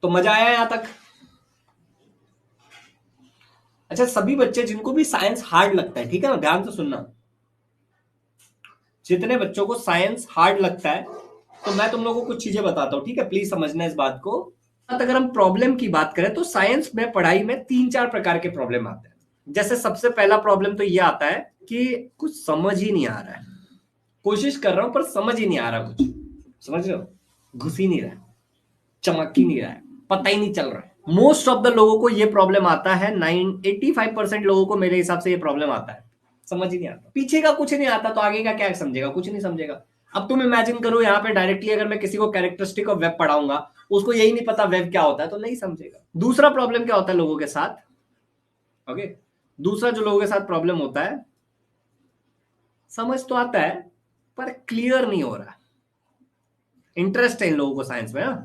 तो मजा आया यहां तक? अच्छा, सभी बच्चे जिनको भी साइंस हार्ड लगता है, ठीक है ना, ध्यान से सुनना, जितने बच्चों को साइंस हार्ड लगता है, तो मैं तुम लोगों को कुछ चीजें बताता हूं, ठीक है, प्लीज समझना इस बात को। अगर हम प्रॉब्लम की बात करें तो साइंस में पढ़ाई में तीन चार प्रकार के प्रॉब्लम आते हैं। जैसे सबसे पहला प्रॉब्लम तो ये आता है कि कुछ समझ ही नहीं आ रहा है, कोशिश कर रहा हूं पर समझ ही नहीं आ रहा कुछ, समझ रहे हो, घुस ही नहीं रहा है, चमक ही नहीं रहा है, पता ही नहीं चल रहा है। मोस्ट ऑफ द लोगों को ये प्रॉब्लम आता है, 85% लोगों को मेरे हिसाब से ये प्रॉब्लम आता है, समझ ही नहीं आता, पीछे का कुछ नहीं आता तो आगे का क्या समझेगा, कुछ नहीं समझेगा। अब तुम इमेजिन करो यहाँ पे डायरेक्टली अगर मैं किसी को कैरेक्टरिस्टिक ऑफ वेब पढ़ाऊंगा, उसको यही नहीं पता वेब क्या होता है, तो नहीं समझेगा। दूसरा प्रॉब्लम क्या होता है लोगों के साथ, ओके, दूसरा जो लोगों के साथ प्रॉब्लम होता है, समझ तो आता है पर क्लियर नहीं हो रहा। इंटरेस्ट है इन लोगों को साइंस में,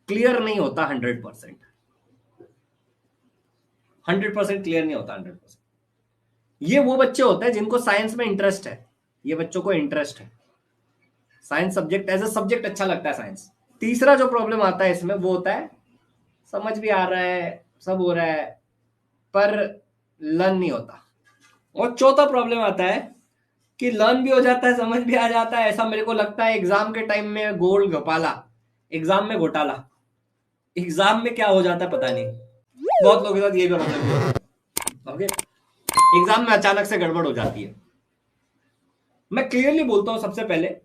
क्लियर नहीं होता 100%, 100% क्लियर नहीं होता 100%। ये वो बच्चे होते हैं जिनको साइंस में इंटरेस्ट है, ये बच्चों को इंटरेस्ट है science subject, as a subject अच्छा लगता है साइंस। तीसरा जो प्रॉब्लम आता है इसमें वो होता है समझ भी आ रहा है, सब हो रहा है, पर लर्न नहीं होता। और चौथा प्रॉब्लम आता है कि लर्न भी हो जाता है, समझ भी आ जाता है, ऐसा मेरे को लगता है एग्जाम के टाइम में गोल घोटाला, एग्जाम में घोटाला, एग्जाम में क्या हो जाता है पता नहीं, बहुत लोगों के साथ ये भी प्रॉब्लम, ओके, एग्जाम में अचानक से गड़बड़ हो जाती है। मैं क्लियरली बोलता हूं सबसे पहले,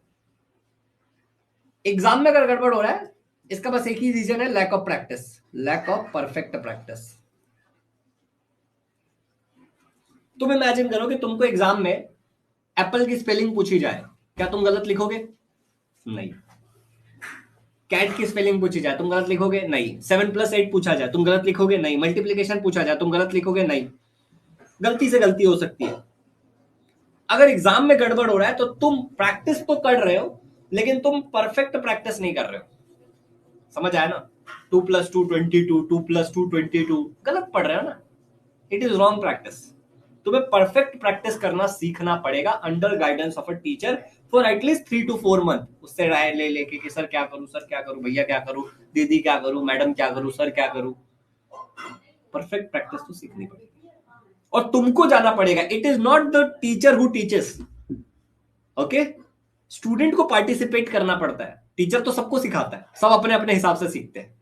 एग्जाम में अगर गड़बड़ हो रहा है इसका बस एक ही रीजन है, lack of practice, lack of perfect practice. तुम इमेजिन करो कि तुमको एग्जाम में एप्पल की स्पेलिंग पूछी जाए, क्या तुम गलत लिखोगे? नहीं। कैट की स्पेलिंग पूछी जाए तुम गलत लिखोगे? नहीं। 7+8 पूछा जाए तुम गलत लिखोगे? नहीं। मल्टीप्लीकेशन पूछा जाए तुम गलत लिखोगे? नहीं। गलती से गलती हो सकती है। अगर एग्जाम में गड़बड़ हो रहा है तो तुम प्रैक्टिस तो कर रहे हो लेकिन तुम परफेक्ट प्रैक्टिस नहीं कर रहे हो, समझ आया ना? 2+2 22, 2+2 22, गलत पढ़ रहे हो ना, इट इज रॉन्ग प्रैक्टिस। तुम्हें परफेक्ट प्रैक्टिस करना सीखना पड़ेगा under guidance of a teacher for at least 3 to 4 month. उससे राय ले लेके कि सर क्या करूं, सर क्या करूं, भैया क्या करूं, दीदी क्या करूं, मैडम क्या करूं, सर क्या करूं। परफेक्ट प्रैक्टिस तो सीखनी पड़ेगी और तुमको जाना पड़ेगा। It is not the teacher who teaches, okay, student को पार्टिसिपेट करना पड़ता है, टीचर तो सबको सिखाता है, सब अपने अपने हिसाब से सीखते हैं,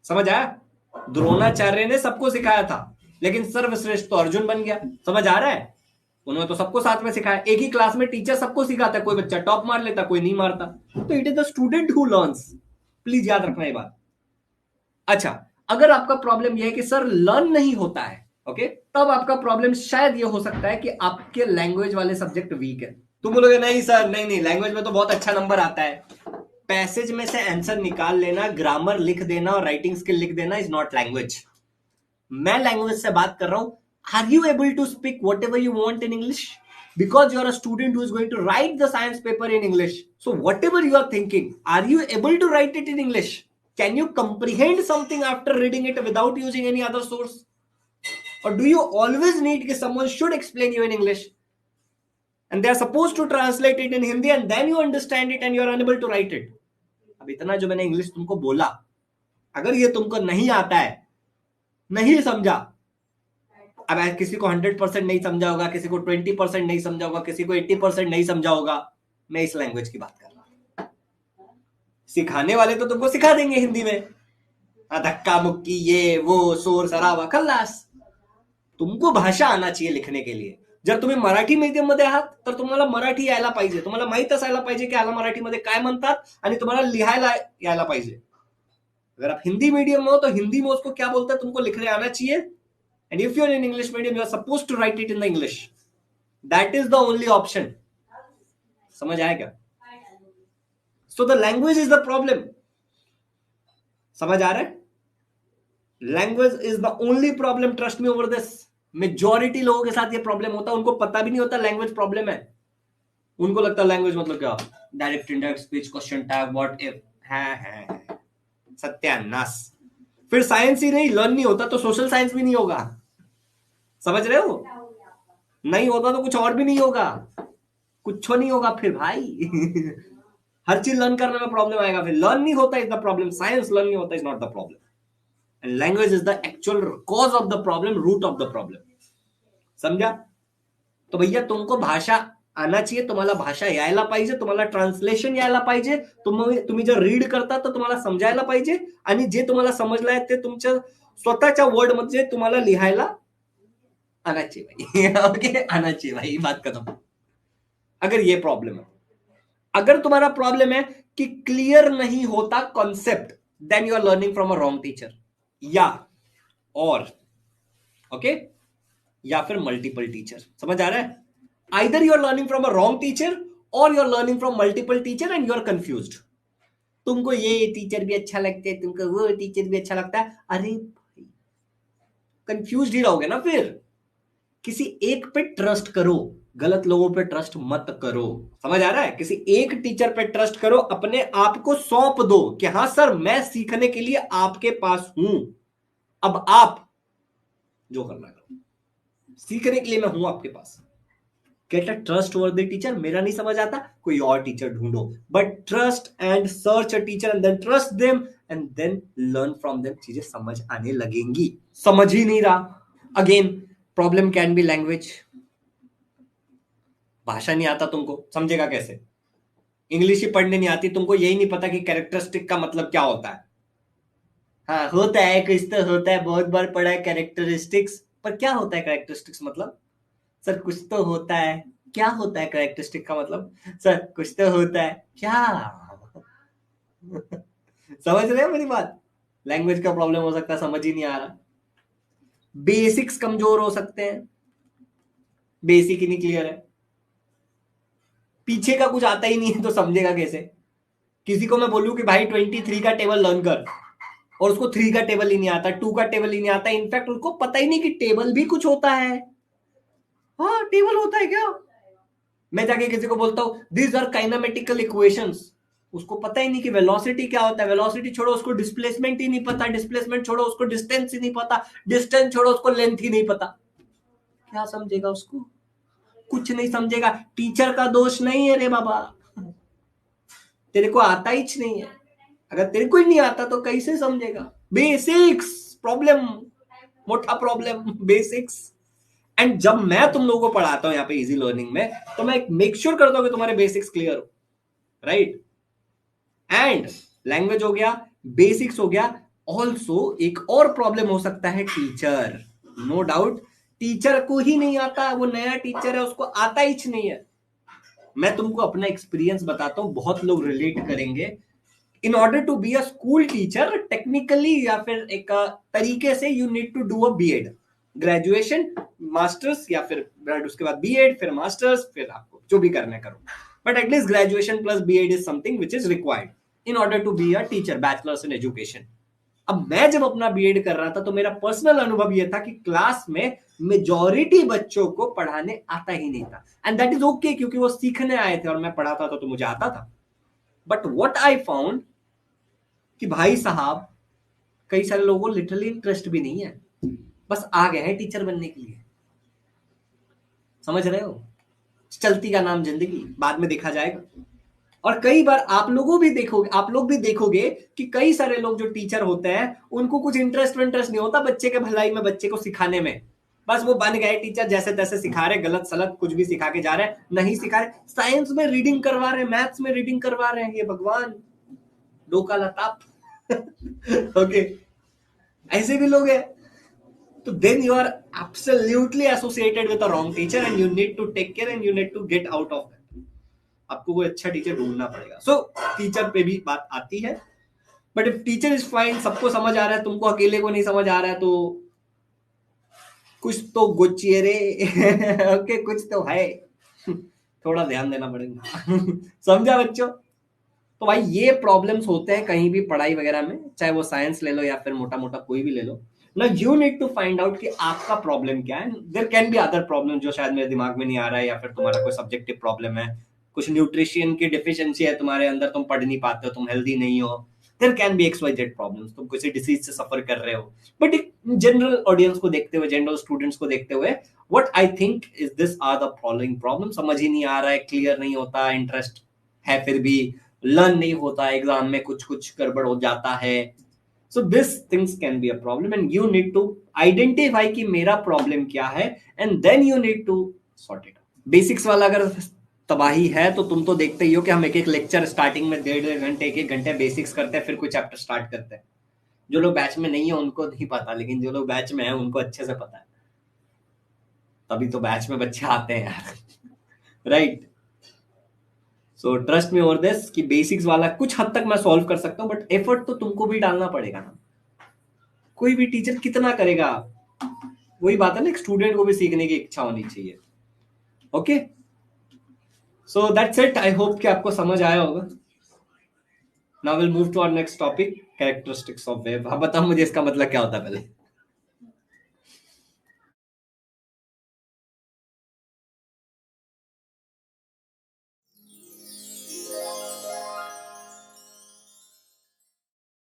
समझ आया? द्रोणाचार्य ने सबको सिखाया था लेकिन सर्वश्रेष्ठ तो अर्जुन बन गया, समझ आ रहा है? उन्होंने तो सबको साथ में सिखाया, एक ही क्लास में टीचर सबको सिखाता है, कोई बच्चा टॉप मार लेता, कोई नहीं मारता, तो it is the student who learns. Please याद रखना ये बात। अच्छा, अगर आपका प्रॉब्लम यह है कि सर लर्न नहीं होता है, ओके, तब आपका प्रॉब्लम शायद ये हो सकता है कि आपके लैंग्वेज वाले सब्जेक्ट वीक है। तुम बोलोगे नहीं सर, नहीं नहीं, लैंग्वेज में तो बहुत अच्छा नंबर आता है। पैसेज में से आंसर निकाल लेना, ग्रामर लिख देना और राइटिंग स्किल लिख देना इज नॉट लैंग्वेज। मैं लैंग्वेज से बात कर रहा हूं, are you able to speak whatever you want in English? Because you are a student who is going to write the science paper in English. So whatever you are thinking, are you able to write it in English? Can you comprehend something after reading it without using any other source? Or do you always need that someone should explain you in English? And they are supposed to translate it in Hindi and then you understand it and you are unable to write it. अब इतना जो मैंने English तुमको बोला, अगर ये तुमको नहीं आता है, नहीं समझा, अब किसी को 100% नहीं समझा होगा, किसी को 20% नहीं समझा होगा, किसी को 80% नहीं समझा होगा, मैं इस लैंग्वेज की बात कर रहा हूं। सिखाने वाले तो तुमको सिखा देंगे हिंदी में, धक्का मुक्की ये वो शोर शराबा खल्लास। तुमको भाषा आना चाहिए लिखणे के लिए। जर तुम्ही मराठी मीडियम मध्ये आहात तर तुम्हाला मराठी यायला पाहिजे, तुम्हाला माहित असायला पाहिजे की याला मराठीमध्ये काय म्हणतात आणि तुम्हाला लिहायला यायला पाहिजे। अगर आप हिंदी मीडियम में हो तो हिंदी में उसको क्या बोलते हैं तुमको लिखने आना चाहिए। And if you're in English medium, you are supposed to write it in the English. That is the only option. समझ आया क्या? So the language is the problem. समझ आ रहा है? Language is the only problem. Trust me over this. Majority लोगों के साथ ये प्रॉब्लम होता है, उनको पता भी नहीं होता लैंग्वेज प्रॉब्लम है। उनको लगता है लैंग्वेज मतलब क्या, direct indirect speech, question tag, what if, है सत्यानाश। फिर साइंस ही नहीं लर्न नहीं होता तो सोशल साइंस भी नहीं होगा, समझ रहे हो? नहीं होता तो कुछ और भी नहीं होगा, कुछ नहीं होगा फिर भाई। हर चीज लर्न करने में प्रॉब्लम आएगा, फिर लर्न नहीं होता is the problem, science learn नहीं होता is not the problem. And language is the actual cause of the problem, root of the problem. समझा? तो भैया तुमको भाषा आना चाहिए, तुम्हाला भाषा यायला पाहिजे, तुम्हाला ट्रान्सलेशन यायला पाहिजे, तुम्ही जर रीड करता तर तुम्हाला समजायला पाहिजे, आणि जे तुम्हाला समजलंय ते तुमच्या स्वतःच्या वर्ड मध्ये तुम्हाला लिहायला आना चाहिए भाई. ओके, आना चाहिए भाई, बात खत्म. अगर ये प्रॉब्लम है, अगर तुम्हारा प्रॉब्लम है कि क्लियर नहीं होता concept, then you are learning from a wrong teacher. या और ओके, या फिर मल्टीपल टीचर. समझ आ रहा है? Either you are learning from a wrong teacher और you are learning from multiple teacher and you are confused. तुमको ये टीचर भी अच्छा लगता है, तुमको वो टीचर भी अच्छा लगता है. अरे कंफ्यूज ही रहोगे ना फिर. किसी एक पे ट्रस्ट करो, गलत लोगों पे ट्रस्ट मत करो. समझ आ रहा है? किसी एक टीचर पे ट्रस्ट करो, अपने आप को सौंप दो कि हाँ सर मैं सीखने के लिए आपके पास हूं, अब आप जो करना करो, सीखने के लिए मैं हूं आपके पास. Get a trustworthy teacher. मेरा नहीं समझ आता, कोई और टीचर ढूंढो, but trust and search a teacher and then trust them and then learn from them. चीजें समझ आने लगेंगी. समझ ही नहीं रहा, again problem can be language. भाषा नहीं आता तुमको, समझेगा कैसे? इंग्लिश ही पढ़ने नहीं आती तुमको, यही नहीं पता कि कैरेक्टरिस्टिक का मतलब क्या होता है. हाँ होता है, कुछ तो होता है, बहुत बार पढ़ा है कैरेक्टरिस्टिक्स, पर क्या होता है कैरेक्टरिस्टिक्स मतलब? सर कुछ तो होता है. क्या होता है कैरेक्टरिस्टिक का मतलब? सर कुछ तो होता है क्या? समझ रहे हो मेरी बात? लैंग्वेज का प्रॉब्लम हो सकता है, समझ ही नहीं आ रहा. बेसिक्स कमजोर हो सकते हैं, बेसिक ही नहीं क्लियर है, पीछे का कुछ आता ही नहीं है तो समझेगा कैसे? किसी को मैं बोलूं कि भाई 23 का टेबल लर्न कर, और उसको 3 का टेबल ही नहीं आता, 2 का टेबल ही नहीं आता, इनफैक्ट उसको पता ही नहीं कि टेबल भी कुछ होता है. हाँ टेबल होता है क्या? मैं जाके किसी को बोलता हूँ दीज आर काइनेमेटिकल इक्वेशंस, उसको पता ही नहीं कि वेलोसिटी क्या होता है, वेलोसिटी छोड़ो उसको डिस्प्लेसमेंट ही नहीं पता, डिस्प्लेसमेंट छोड़ो उसको डिस्टेंस ही नहीं पता, डिस्टेंस छोड़ो उसको लेंथ ही नहीं पता. क्या समझेगा उसको? कुछ नहीं समझेगा. टीचर का दोष नहीं है रे बाबा, तेरे को आता ही नहीं है. अगर तेरे को ही नहीं आता तो कैसे समझेगा? बेसिक्स प्रॉब्लम, मोटा प्रॉब्लम, बेसिक्स. एंड जब मैं तुम लोगों को पढ़ाता हूं यहाँ पे इजी लर्निंग में, तो मैं मेक श्योर करता हूं कि तुम्हारे बेसिक्स क्लियर हो, राइट? एंड लैंग्वेज हो गया, बेसिक्स हो गया. ऑल्सो एक और प्रॉब्लम हो सकता है टीचर. नो डाउट टीचर को ही नहीं आता, वो नया टीचर है, उसको आता ही नहीं है. मैं तुमको अपना एक्सपीरियंस बताता हूं, बहुत लोग रिलेट करेंगे. In order to be a school teacher technically या फिर एक तरीके से you need to do a BEd, graduation, masters, या फिर उसके बाद बीएड, फिर मास्टर्स, फिर आपको जो भी करना है करो, but at least graduation plus BEd is something which is required in order to be a teacher, bachelors in education. अब मैं जब अपना बीएड कर रहा था तो मेरा पर्सनल अनुभव यह था कि क्लास में मेजॉरिटी बच्चों को पढ़ाने आता ही नहीं था, एंड दैट इज ओके क्योंकि वो सीखने आए थे और मैं पढ़ाता था तो मुझे आता था. बट व्हाट आई फाउंड कि भाई साहब कई सारे लोगों को लिटरली इंटरेस्ट भी नहीं है, बस आ गए हैं टीचर बनने के लिए. समझ रहे हो? चलती का नाम जिंदगी, बाद में देखा जाएगा. और कई बार आप लोग भी देखोगे कि कई सारे लोग जो टीचर होते हैं उनको कुछ इंटरेस्ट नहीं होता बच्चे के भलाई में, बच्चे को सिखाने में. बस वो बन गए टीचर, जैसे तैसे सिखा रहे, गलत सलत कुछ भी सिखा के जा रहे हैं, नहीं सिखा रहे. साइंस में रीडिंग करवा रहे हैं, मैथ्स में रीडिंग करवा रहे हैं, ये भगवान डोका लताप. ओके, ऐसे भी लोग हैं. तो then you are absolutely associated with a wrong teacher and you need to take care and you need to get out of that. आपको कोई अच्छा टीचर ढूंढना पड़ेगा. सो टीचर पे भी बात आती है, but if teacher is fine, सबको समझ आ रहा है, तुमको अकेले को नहीं समझ आ रहा है, तो कुछ तो गोचिए रे. ओके कुछ तो है, थोड़ा ध्यान देना पड़ेगा. समझा बच्चों? तो भाई ये प्रॉब्लम्स होते हैं कहीं भी पढ़ाई वगैरह में, चाहे वो साइंस ले लो या फिर मोटा मोटा कोई भी ले लो. ना you need to find out कि आपका प्रॉब्लम क्या है. There can be other problem जो शायद मेरे दिमाग में नहीं आ रहा है, या फिर तुम्हारा कोई सब्जेक्टिव प्रॉब्लम है, कुछ न्यूट्रिशन की डिफिशियंसी है तुम्हारे अंदर, तुम पढ़ नहीं पाते हो, तुम हेल्दी नहीं हो. There can be X Y Z problems, तुम किसी डिसीज से सफर कर रहे हो. बट जनरल ऑडियंस को देखते हुए, जनरल स्टूडेंट्स को देखते हुए, what I think is this are the following problem. समझ ही नहीं आ रहा है, क्लियर नहीं होता, इंटरेस्ट है फिर भी लर्न नहीं होता, एग्जाम में कुछ कुछ गड़बड़ हो जाता है. So this things can be a problem and you need to identify कि मेरा प्रॉब्लम क्या है and then you need to sort it. Basics वाला अगर तबाही है तो तुम तो देखते ही हो कि हम एक एक लेक्चर स्टार्टिंग में 1.5 घंटे 1 घंटे बेसिक्स करते हैं, फिर कोई चैप्टर स्टार्ट करते हैं। जो लोग बैच में नहीं है उनको नहीं पता, लेकिन जो लोग बैच में है उनको अच्छे से पता है, तभी तो बैच में बच्चे आते हैं यार। Right. So trust me over this कि बेसिक्स वाला कुछ हद तक मैं सॉल्व कर सकता हूँ, बट एफर्ट तो तुमको भी डालना पड़ेगा ना। कोई भी टीचर कितना करेगा, वही बात है ना, एक स्टूडेंट को भी सीखने की इच्छा होनी चाहिए। Okay, so that's it. I hope कि आपको समझ आया होगा। Now will move to our next topic, characteristics of wave. अब बताओ मुझे इसका मतलब क्या होता है पहले।